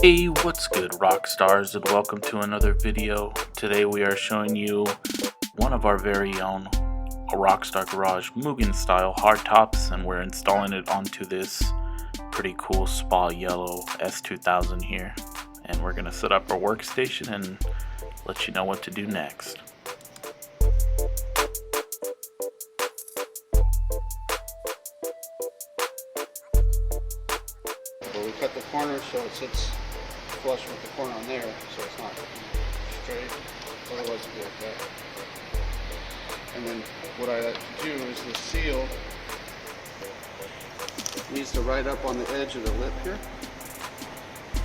Hey, what's good, Rockstars, and welcome to another video. Today we are showing you one of our very own Rockstar Garage Mugen Style Hardtops, and we're installing it onto this pretty cool spa yellow S2000 here. And we're going to set up our workstation and let you know what to do next. Well, we cut the corner so it sits flush with the corner on there, so it's not straight. Otherwise it'd be like that. And then what I like to do is the seal needs to ride up on the edge of the lip here.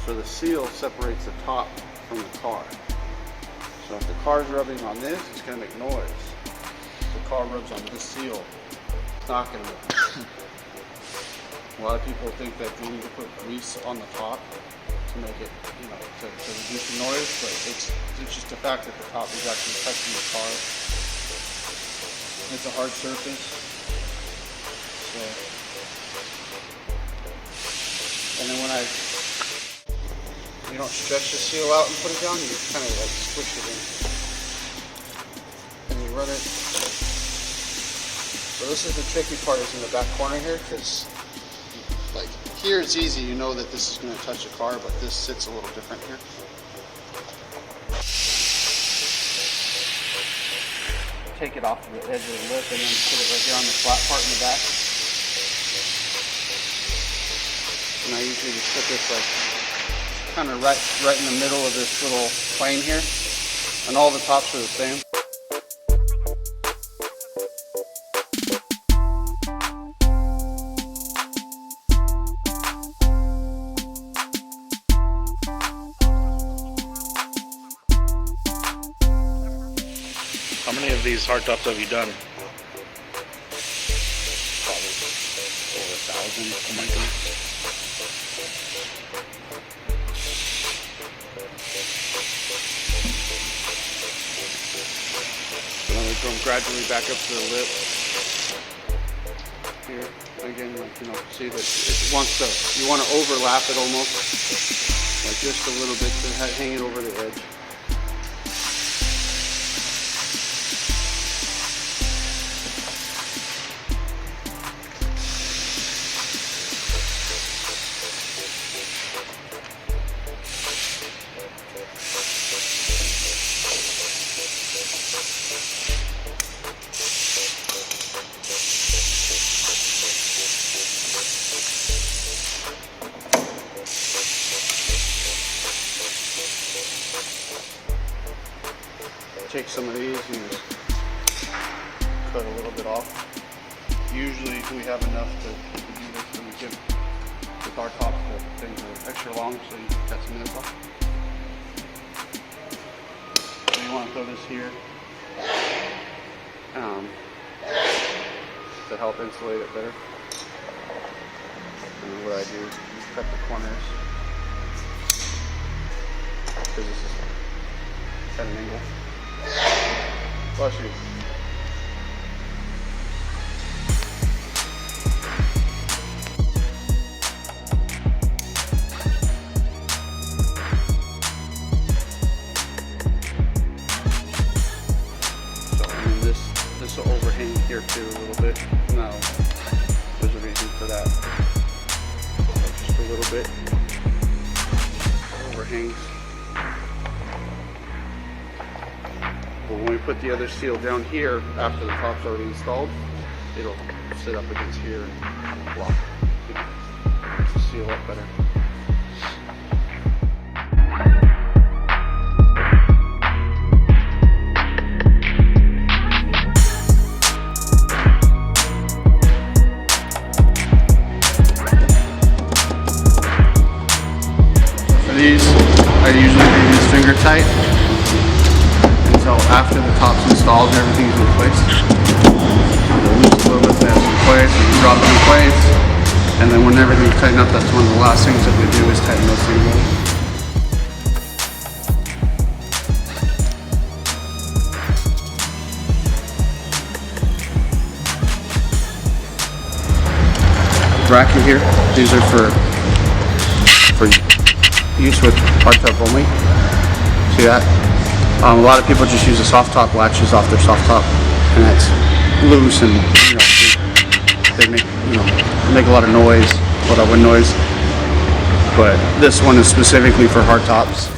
So the seal separates the top from the car. So if the car's rubbing on this, it's going to make noise. If the car rubs on this seal, it's not going to make noise. A lot of people think that they need to put grease on the top to make it, to reduce the noise, but it's just the fact that the top is actually touching the car. It's a hard surface, so. And then when you don't stretch the seal out and put it down, you just kind of like squish it in. And you run it. So this is the tricky part, is in the back corner here, because like here it's easy, you know that this is going to touch the car, but this sits a little different here. Take it off the edge of the lip and then put it right here on the flat part in the back. And I usually just put this like kind of right in the middle of this little plane here, and all the tops are the same. How many of these hardtops have you done? Probably over 1,000. Oh my goodness. So then we go gradually back up to the lip. Here, again, see that it wants to, you want to overlap it almost, like just a little bit to hang it over the edge. Take some of these and just cut a little bit off. Usually we have enough to do this, and we give with our tops the things are extra long, so you can cut some of this off. So you want to throw this here to help insulate it better. And what I do is cut the corners, because this is at an angle. Bless you. So, and this will overhang here too a little bit. Now, there's a reason for that. Just a little bit. Overhangs. But when we put the other seal down here, after the top's already installed, it'll sit up against here and block the seal up better. For these, I usually do this finger tight. So after the top's installed and everything's in place, they'll lose a little bit, they have in place, and drop it in place, and then when everything's tightened up, that's one of the last things that we do is tighten those things up. Bracket here, these are for use with hardtop only. See that? A lot of people just use the soft top latches off their soft top, and that's loose, and they make a lot of noise, a lot of wind noise. But this one is specifically for hardtops.